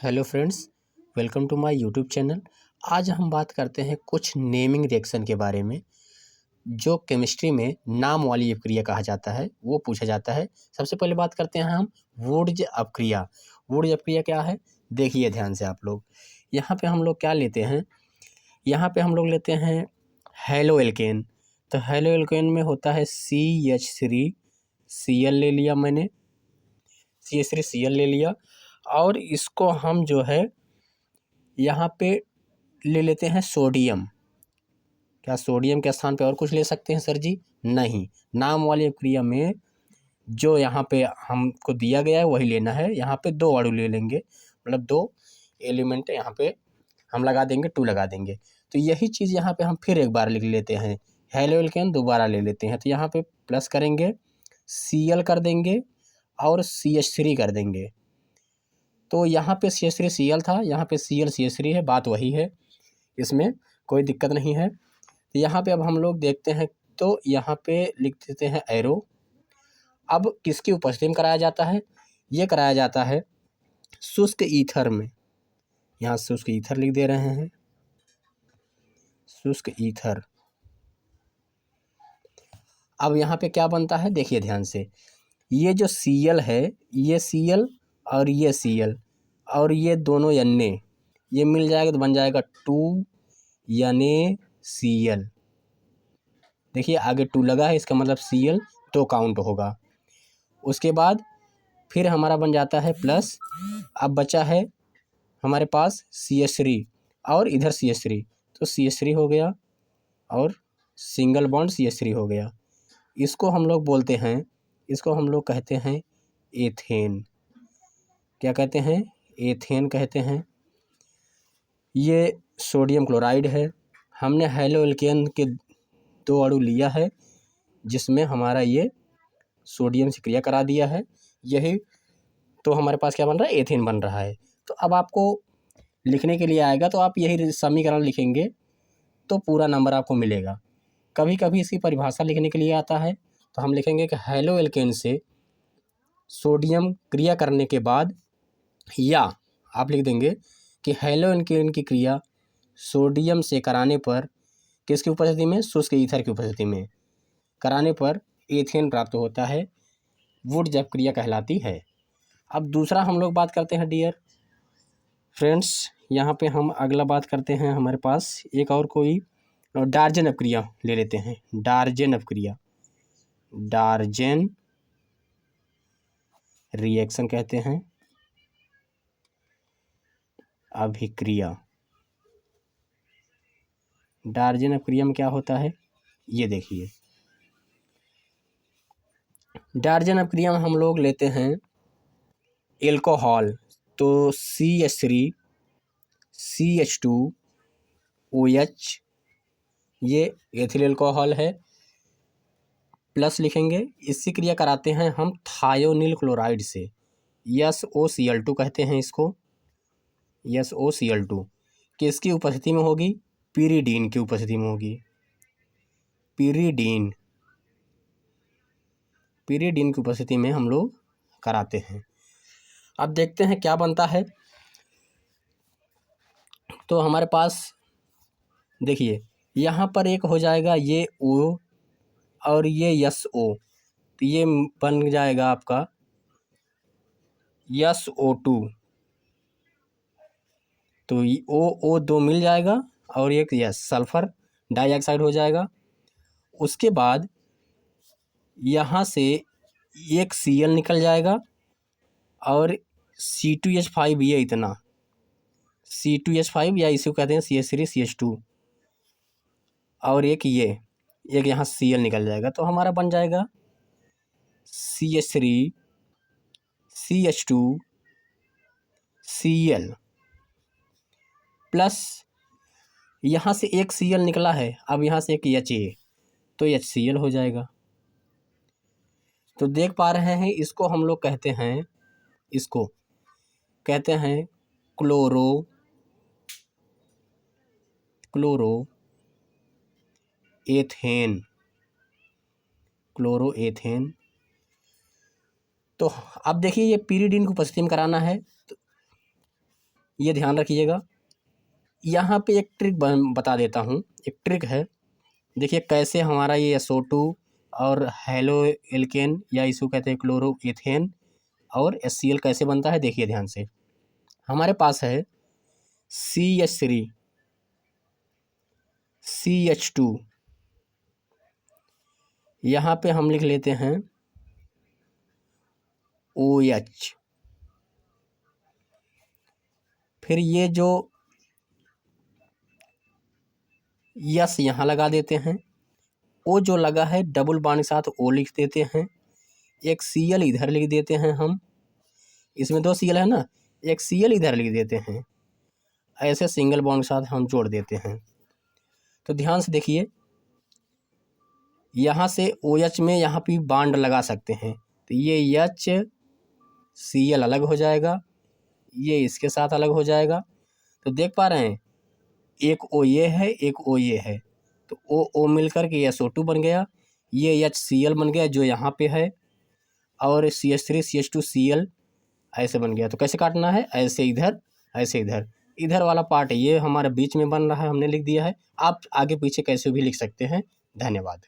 Hello friends, welcome to my YouTube channel. आज हम बात करते हैं कुछ नेमिंग रिएक्शन के बारे में जो केमिस्ट्री में नाम वाली अपक्रिया कहा जाता है, वो पूछा जाता है। सबसे पहले बात करते हैं हम वुर्ज अपक्रिया। वुर्ज अपक्रिया क्या है, देखिए ध्यान से आप लोग। यहाँ पे हम लोग क्या लेते हैं, यहाँ पे हम लोग लेते हैं हेलो एल्केन। तो हेलो एल्केन में होता है CH3 Cl ले लिया मैंने, CH3 Cl ले लिया। और इसको हम जो है यहाँ पे ले लेते हैं सोडियम। क्या सोडियम के स्थान पे और कुछ ले सकते हैं सर जी? नहीं, नाम वाली अपक्रिया में जो यहाँ पे हमको दिया गया है वही लेना है। यहाँ पे दो अणु ले लेंगे, मतलब दो एलिमेंट यहाँ पे हम लगा देंगे, 2 लगा देंगे। तो यही चीज़ यहाँ पे हम फिर एक बार लिख लेते हैं, हेलो एल्केन दोबारा ले लेते हैं। तो यहाँ पे प्लस करेंगे, Cl कर देंगे और CH3 कर देंगे। तो यहाँ पे CH3 Cl था, यहाँ पे Cl CH3 है, बात वही है, इसमें कोई दिक्कत नहीं है। तो यहाँ पे अब हम लोग देखते हैं, तो यहाँ पे लिख देते हैं एरो। अब किसकी उपस्थिति में कराया जाता है? ये कराया जाता है शुष्क ईथर में। यहाँ शुष्क ईथर लिख दे रहे हैं, शुष्क ईथर। अब यहाँ पे क्या बनता है, देखिए ध्यान से। ये जो Cl है, ये Cl और ये Cl और ये दोनों Na, ये मिल जाएगा तो बन जाएगा 2 NaCl। देखिए आगे 2 लगा है, इसका मतलब Cl 2 काउंट होगा। उसके बाद फिर हमारा बन जाता है प्लस। अब बचा है हमारे पास CH3 और इधर CH3, तो CH3 हो गया और सिंगल बॉन्ड CH3 हो गया। इसको हम लोग बोलते हैं, इसको हम लोग कहते हैं एथेन। क्या कहते हैं? एथेन कहते हैं। ये सोडियम क्लोराइड है। हमने हेलो एल्केन के 2 अणु लिया है जिसमें हमारा ये सोडियम से क्रिया करा दिया है। यही तो हमारे पास क्या बन रहा है, एथेन बन रहा है। तो अब आपको लिखने के लिए आएगा तो आप यही समीकरण लिखेंगे तो पूरा नंबर आपको मिलेगा। कभी कभी इसकी परिभाषा लिखने के लिए आता है, तो हम लिखेंगे कि हेलो एल्केन से सोडियम क्रिया करने के बाद, या आप लिख देंगे कि हेलो एल्केन की क्रिया सोडियम से कराने पर किसकी उपस्थिति में, शुष्क ईथर की उपस्थिति में कराने पर एथेन प्राप्त होता है, वुर्ज अपक्रिया कहलाती है। अब दूसरा हम लोग बात करते हैं डियर फ्रेंड्स, यहाँ पे हम अगला बात करते हैं, हमारे पास एक और कोई डार्जन अपक्रिया ले लेते हैं। डार्जन अपक्रिया, डार्जन रिएक्शन कहते हैं, अभिक्रिया। डार्जन अपक्रिया में क्या होता है, ये देखिए। डार्जन अपक्रिया में हम लोग लेते हैं एल्कोहल, तो CH3 CH2 OH, ये एथिल एल्कोहल है। प्लस लिखेंगे, इससे क्रिया कराते हैं हम थायोनिल क्लोराइड से, SOCl2 कहते हैं इसको, SOCl2। किसकी उपस्थिति में होगी? पीरीडीन की उपस्थिति में होगी, पीरीडीन। पीरीडीन की उपस्थिति में हम लोग कराते हैं। अब देखते हैं क्या बनता है। तो हमारे पास देखिए यहाँ पर एक हो जाएगा ये O और ये SO, तो ये बन जाएगा आपका SO2। तो O2 मिल जाएगा और एक सल्फर डाइऑक्साइड हो जाएगा। उसके बाद यहाँ से एक Cl निकल जाएगा और C2H5, ये इतना C2H5, या इसे कहते हैं CH3 CH2, और एक यहाँ Cl निकल जाएगा। तो हमारा बन जाएगा CH3 CH2 Cl प्लस यहाँ से एक Cl निकला है, अब यहाँ से एक Ha, तो HCl हो जाएगा। तो देख पा रहे हैं, इसको हम लोग कहते हैं, इसको कहते हैं क्लोरो एथेन, क्लोरो एथेन। तो अब देखिए ये पीरीडीन को उपस्थिति में कराना है, ये ध्यान रखिएगा। यहाँ पे एक ट्रिक बता देता हूँ, एक ट्रिक है। देखिए कैसे हमारा ये SO2 और हेलो एल्केन या इसको कहते हैं क्लोरोएथेन और HCl कैसे बनता है, देखिए ध्यान से। हमारे पास है CH3 CH2, यहाँ पे हम लिख लेते हैं OH। फिर ये जो यस यहाँ लगा देते हैं, ओ जो लगा है डबल बॉन्ड के साथ ओ लिख देते हैं, एक Cl इधर लिख देते हैं हम, इसमें 2 Cl है ना, एक Cl इधर लिख देते हैं, ऐसे सिंगल बॉन्ड के साथ हम जोड़ देते हैं। तो ध्यान से देखिए, यहाँ से OH में यहाँ पे बॉन्ड लगा सकते हैं, तो ये HCl अलग हो जाएगा, ये इसके साथ अलग हो जाएगा। तो देख पा रहे हैं, एक O ये है, एक O ये है, तो O मिलकर के SO2 बन गया, ये HCl बन गया जो यहाँ पे है, और CH3 CH2 Cl ऐसे बन गया। तो कैसे काटना है, ऐसे इधर, ऐसे इधर, इधर वाला पार्ट ये हमारे बीच में बन रहा है, हमने लिख दिया है। आप आगे पीछे कैसे भी लिख सकते हैं। धन्यवाद।